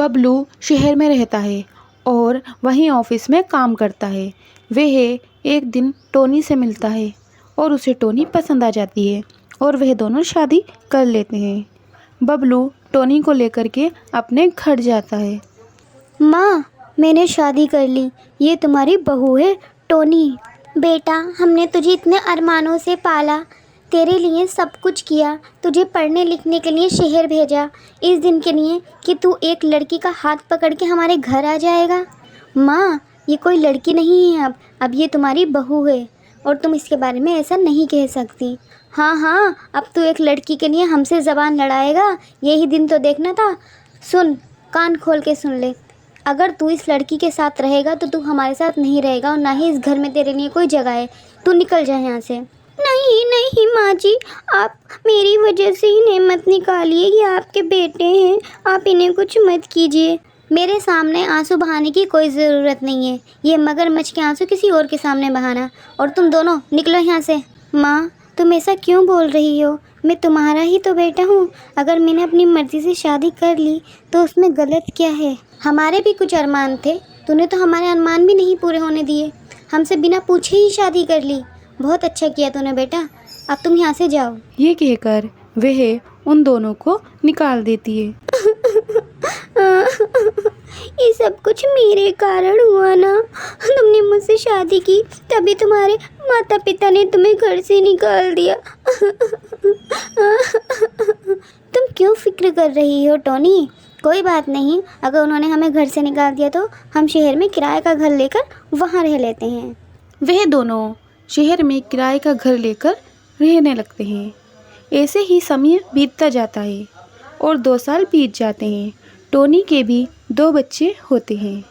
बबलू शहर में रहता है और वहीं ऑफिस में काम करता है। वह एक दिन टोनी से मिलता है और उसे टोनी पसंद आ जाती है और वह दोनों शादी कर लेते हैं। बबलू टोनी को लेकर के अपने घर जाता है। माँ, मैंने शादी कर ली। ये तुम्हारी बहू है टोनी। बेटा, हमने तुझे इतने अरमानों से पाला, तेरे लिए सब कुछ किया, तुझे पढ़ने लिखने के लिए शहर भेजा, इस दिन के लिए कि तू एक लड़की का हाथ पकड़ के हमारे घर आ जाएगा। माँ, ये कोई लड़की नहीं है, अब ये तुम्हारी बहू है और तुम इसके बारे में ऐसा नहीं कह सकती। हाँ हाँ, अब तू एक लड़की के लिए हमसे ज़बान लड़ाएगा, यही दिन तो देखना था। सुन, कान खोल के सुन ले, अगर तू इस लड़की के साथ रहेगा तो तू हमारे साथ नहीं रहेगा और ना ही इस घर में तेरे लिए कोई जगह है। तू निकल जा यहाँ से। नहीं नहीं माँ जी, आप मेरी वजह से ही नेमत निकालिए, ये आपके बेटे हैं, आप इन्हें कुछ मत कीजिए। मेरे सामने आंसू बहाने की कोई ज़रूरत नहीं है, ये मगरमच्छ के आंसू किसी और के सामने बहाना। और तुम दोनों निकलो यहाँ से। माँ, तुम ऐसा क्यों बोल रही हो? मैं तुम्हारा ही तो बेटा हूँ। अगर मैंने अपनी मर्ज़ी से शादी कर ली तो उसमें गलत क्या है? हमारे भी कुछ अरमान थे, तूने तो हमारे अरमान भी नहीं पूरे होने दिए, हमसे बिना पूछे ही शादी कर ली। बहुत अच्छा किया तूने बेटा, अब तुम यहाँ से जाओ। ये कहकर वह उन दोनों को निकाल देती है। ये सब कुछ मेरे कारण हुआ ना। तुमने मुझसे शादी की, तभी तुम्हारे माता पिता ने तुम्हें घर से निकाल दिया। तुम क्यों फिक्र कर रही हो टोनी? कोई बात नहीं, अगर उन्होंने हमें घर से निकाल दिया तो हम शहर में किराए का घर लेकर वहाँ रह लेते हैं। वह दोनों शहर में किराए का घर लेकर रहने लगते हैं। ऐसे ही समय बीतता जाता है और 2 साल बीत जाते हैं। टोनी के भी 2 बच्चे होते हैं।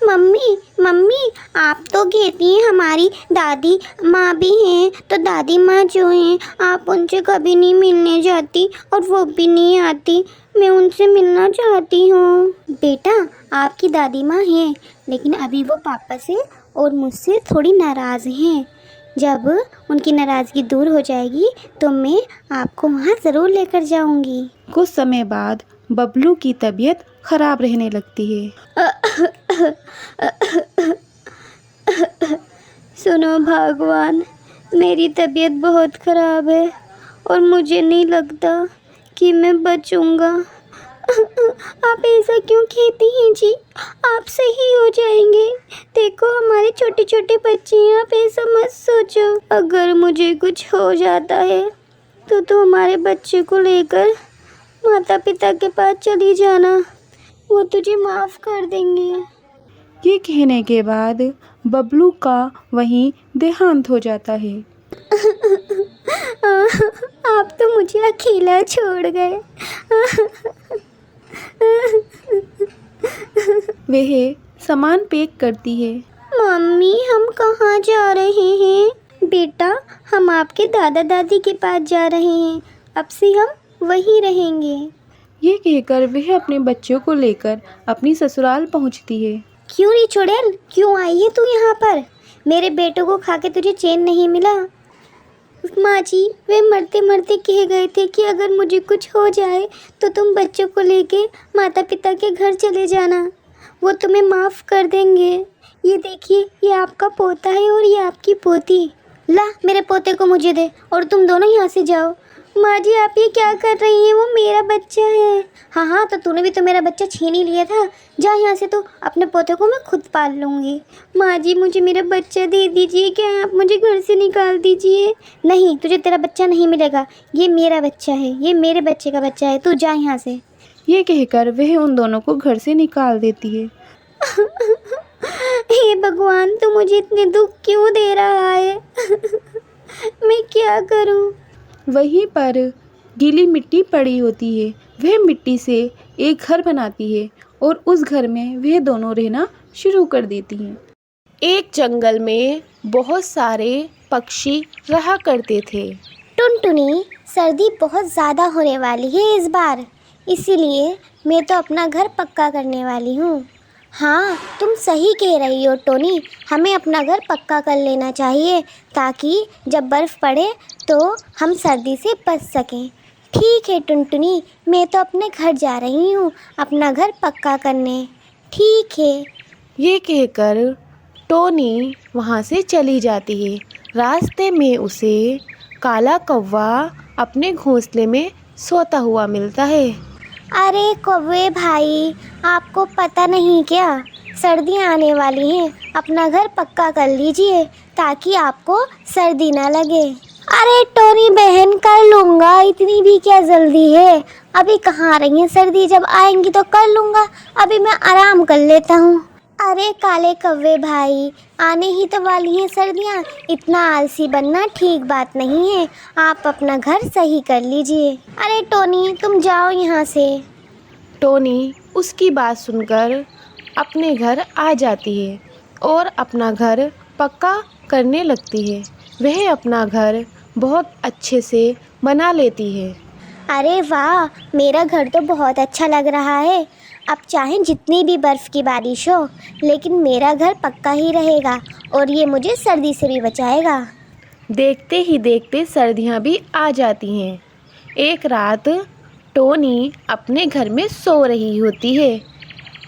मम्मी मम्मी, आप तो कहती हैं हमारी दादी माँ भी हैं, तो दादी माँ जो हैं आप उनसे कभी नहीं मिलने जाती और वो भी नहीं आती। मैं उनसे मिलना चाहती हूँ। बेटा, आपकी दादी माँ हैं, लेकिन अभी वो पापा से और मुझसे थोड़ी नाराज़ हैं। जब उनकी नाराज़गी दूर हो जाएगी तो मैं आपको वहाँ ज़रूर लेकर जाऊँगी। कुछ समय बाद बबलू की तबीयत खराब रहने लगती है। सुनो भगवान, मेरी तबीयत बहुत ख़राब है और मुझे नहीं लगता कि मैं बचूँगा। आप ऐसा क्यों कहती हैं जी? आप सही हो जाएंगे। देखो, हमारे छोटे छोटे बच्चे हैं, आप ऐसा मत सोचो। अगर मुझे कुछ हो जाता है तो हमारे बच्चे को लेकर माता पिता के पास चली जाना, वो तुझे माफ़ कर देंगे। ये कहने के बाद बबलू का वहीं देहांत हो जाता है। आप तो मुझे अकेला छोड़ गए। वह सामान पैक करती है। मम्मी, हम कहाँ जा रहे हैं? बेटा, हम आपके दादा दादी के पास जा रहे हैं, अब से हम वहीं रहेंगे। ये कहकर वह अपने बच्चों को लेकर अपनी ससुराल पहुंचती है। क्यों रे चुड़ैल, क्यों आई है तू यहाँ पर? मेरे बेटों को खा के तुझे चैन नहीं मिला? माँ जी, वे मरते मरते कह गए थे कि अगर मुझे कुछ हो जाए तो तुम बच्चों को लेके माता पिता के घर चले जाना, वो तुम्हें माफ़ कर देंगे। ये देखिए, ये आपका पोता है और ये आपकी पोती। ला, मेरे पोते को मुझे दे और तुम दोनों यहाँ से जाओ। माँ जी, आप ये क्या कर रही हैं? वो मेरा बच्चा है। हाँ हाँ, तो तूने भी तो मेरा बच्चा छीन ही लिया था। जा यहाँ से, तो अपने पोते को मैं खुद पाल लूँगी। माँ जी, मुझे मेरा बच्चा दे दीजिए, क्या आप मुझे घर से निकाल दीजिए? नहीं, तुझे तेरा बच्चा नहीं मिलेगा, ये मेरा बच्चा है, ये मेरे बच्चे का बच्चा है, तू जा यहाँ से। ये कहकर वह उन दोनों को घर से निकाल देती है। हे भगवान, तू मुझे इतने दुख क्यों दे रहा है? मैं क्या करूँ? वहीं पर गीली मिट्टी पड़ी होती है। वह मिट्टी से एक घर बनाती है और उस घर में वह दोनों रहना शुरू कर देती हैं। एक जंगल में बहुत सारे पक्षी रहा करते थे। टुनटुनी, सर्दी बहुत ज़्यादा होने वाली है इस बार, इसीलिए मैं तो अपना घर पक्का करने वाली हूँ। हाँ, तुम सही कह रही हो टोनी, हमें अपना घर पक्का कर लेना चाहिए ताकि जब बर्फ़ पड़े तो हम सर्दी से बच सकें। ठीक है टुनटुनी, मैं तो अपने घर जा रही हूँ अपना घर पक्का करने। ठीक है। ये कहकर टोनी वहाँ से चली जाती है। रास्ते में उसे काला कौवा अपने घोंसले में सोता हुआ मिलता है। अरे कौवे भाई, आपको पता नहीं क्या, सर्दियाँ आने वाली हैं, अपना घर पक्का कर लीजिए ताकि आपको सर्दी ना लगे। अरे टोनी बहन, कर लूँगा, इतनी भी क्या जल्दी है, अभी कहाँ आ रही है सर्दी, जब आएंगी तो कर लूँगा, अभी मैं आराम कर लेता हूँ। अरे काले कौवे भाई, आने ही तो वाली हैं सर्दियाँ, इतना आलसी बनना ठीक बात नहीं है, आप अपना घर सही कर लीजिए। अरे टोनी तुम जाओ यहाँ से। टोनी उसकी बात सुनकर अपने घर आ जाती है और अपना घर पक्का करने लगती है। वह अपना घर बहुत अच्छे से बना लेती है। अरे वाह, मेरा घर तो बहुत अच्छा लग रहा है। अब चाहे जितनी भी बर्फ़ की बारिश हो, लेकिन मेरा घर पक्का ही रहेगा और ये मुझे सर्दी से भी बचाएगा। देखते ही देखते सर्दियाँ भी आ जाती हैं। एक रात टोनी अपने घर में सो रही होती है।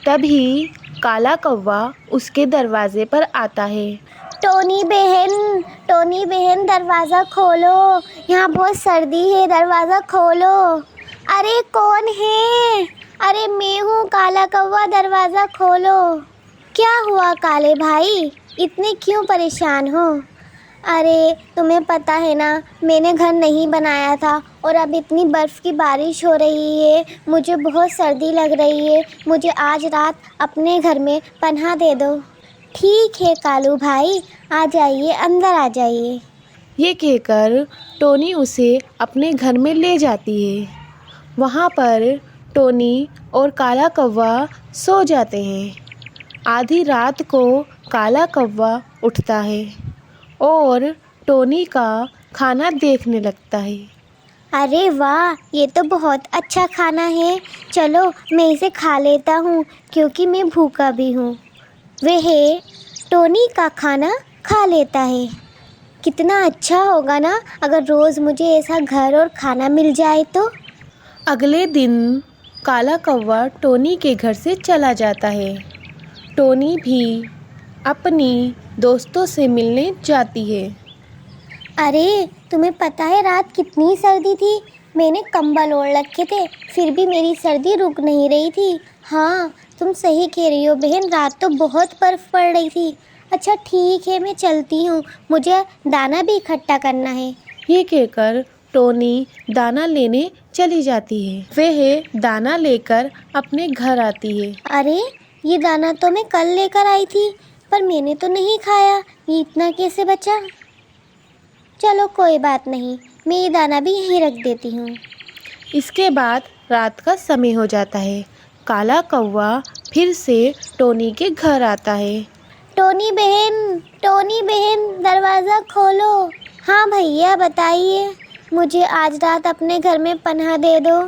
तभी काला कौवा उसके दरवाजे पर आता है। टोनी बहन दरवाज़ा खोलो, यहाँ बहुत सर्दी है, दरवाज़ा खोलो। अरे कौन है? अरे मैं हूँ काला कौवा, दरवाज़ा खोलो। क्या हुआ काले भाई, इतने क्यों परेशान हो? अरे तुम्हें पता है ना, मैंने घर नहीं बनाया था और अब इतनी बर्फ़ की बारिश हो रही है, मुझे बहुत सर्दी लग रही है, मुझे आज रात अपने घर में पनाह दे दो। ठीक है कालू भाई, आ जाइए, अंदर आ जाइए। ये कहकर टोनी उसे अपने घर में ले जाती है। वहाँ पर टोनी और काला कौवा सो जाते हैं। आधी रात को काला कौवा उठता है और टोनी का खाना देखने लगता है। अरे वाह, ये तो बहुत अच्छा खाना है, चलो मैं इसे खा लेता हूँ क्योंकि मैं भूखा भी हूँ। वह टोनी का खाना खा लेता है। कितना अच्छा होगा ना अगर रोज़ मुझे ऐसा घर और खाना मिल जाए तो। अगले दिन काला कौवा टोनी के घर से चला जाता है। टोनी भी अपनी दोस्तों से मिलने जाती है। अरे तुम्हें पता है रात कितनी सर्दी थी, मैंने कंबल ओढ़ रखे थे फिर भी मेरी सर्दी रुक नहीं रही थी। हाँ तुम सही कह रही हो बहन, रात तो बहुत बर्फ़ पड़ रही थी। अच्छा ठीक है, मैं चलती हूँ, मुझे दाना भी इकट्ठा करना है। ये कहकर टोनी दाना लेने चली जाती है। वह दाना लेकर अपने घर आती है। अरे ये दाना तो मैं कल लेकर आई थी, पर मैंने तो नहीं खाया, ये इतना कैसे बचा? चलो कोई बात नहीं, मैं ये दाना भी यहीं रख देती हूँ। इसके बाद रात का समय हो जाता है। काला कौवा फिर से टोनी के घर आता है। टोनी बहन दरवाज़ा खोलो। हाँ भैया बताइए, मुझे आज रात अपने घर में पनाह दे दो,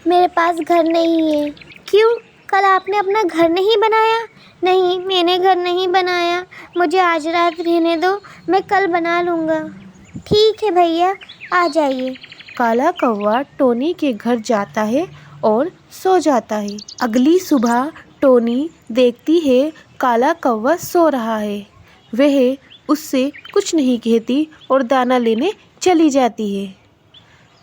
मेरे पास घर नहीं है। क्यों, कल आपने अपना घर नहीं बनाया? नहीं, मैंने घर नहीं बनाया, मुझे आज रात रहने दो, मैं कल बना लूँगा। ठीक है भैया, आ जाइए। काला कौवा टोनी के घर जाता है और सो जाता है। अगली सुबह टोनी देखती है काला कौवा सो रहा है। वह उससे कुछ नहीं कहती और दाना लेने चली जाती है।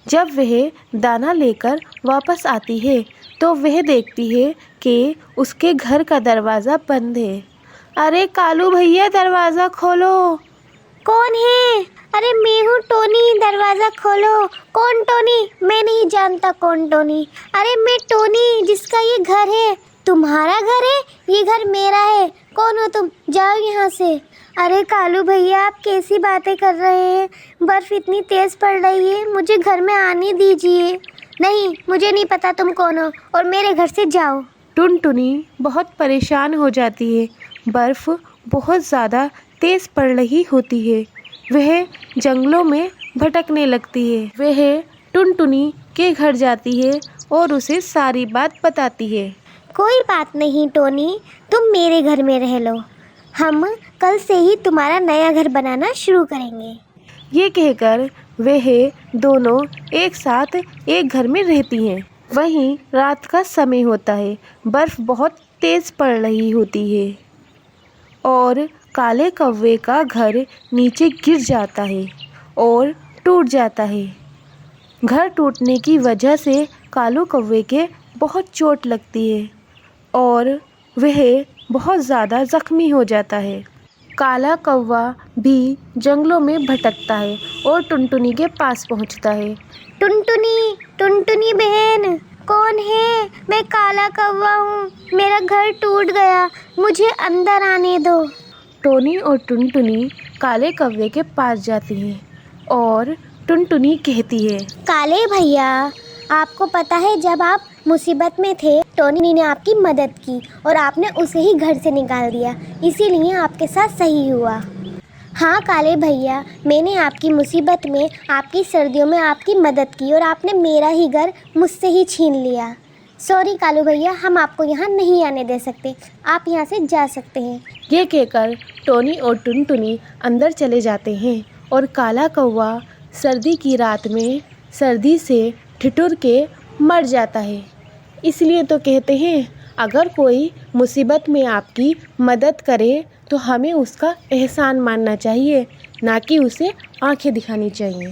जब वह दाना लेकर वापस आती है तो वह देखती है कि उसके घर का दरवाज़ा बंद है। अरे कालू भैया, दरवाज़ा खोलो। कौन है? अरे मैं हूँ टोनी, दरवाज़ा खोलो। कौन टोनी? मैं नहीं जानता कौन टोनी। अरे मैं टोनी जिसका ये घर है। तुम्हारा घर है? ये घर मेरा है। कौन हो तुम? जाओ यहाँ से। अरे कालू भैया, आप कैसी बातें कर रहे हैं? बर्फ़ इतनी तेज़ पड़ रही है, मुझे घर में आने दीजिए। नहीं, मुझे नहीं पता तुम कौन हो और मेरे घर से जाओ। टुनटुनी बहुत परेशान हो जाती है। बर्फ़ बहुत ज़्यादा तेज़ पड़ रही होती है। वह जंगलों में भटकने लगती है। वह टुनटुनी के घर जाती है और उसे सारी बात बताती है। कोई बात नहीं टोनी, तुम मेरे घर में रह लो, हम कल से ही तुम्हारा नया घर बनाना शुरू करेंगे। ये कहकर वह दोनों एक साथ एक घर में रहती हैं। वहीं रात का समय होता है, बर्फ़ बहुत तेज़ पड़ रही होती है और काले कौवे का घर नीचे गिर जाता है और टूट जाता है। घर टूटने की वजह से कालू कौवे के बहुत चोट लगती है और वह बहुत ज़्यादा ज़ख्मी हो जाता है। काला कौवा भी जंगलों में भटकता है और टुनटुनी के पास पहुंचता है। टुनटुनी, टुनटुनी बहन, कौन है? मैं काला कौवा हूँ, मेरा घर टूट गया, मुझे अंदर आने दो। टोनी और टुनटुनी काले कौवे के पास जाती हैं और टुनटुनी कहती है, काले भैया, आपको पता है जब आप मुसीबत में थे टोनी ने आपकी मदद की और आपने उसे ही घर से निकाल दिया, इसीलिए आपके साथ सही हुआ। हाँ काले भैया, मैंने आपकी मुसीबत में, आपकी सर्दियों में आपकी मदद की और आपने मेरा ही घर मुझसे ही छीन लिया। सॉरी कालू भैया, हम आपको यहाँ नहीं आने दे सकते, आप यहाँ से जा सकते हैं। ये कहकर टोनी और टुनटुनी अंदर चले जाते हैं और काला कौवा सर्दी की रात में सर्दी से ठिठुर के मर जाता है। इसलिए तो कहते हैं, अगर कोई मुसीबत में आपकी मदद करे तो हमें उसका एहसान मानना चाहिए, ना कि उसे आंखें दिखानी चाहिए।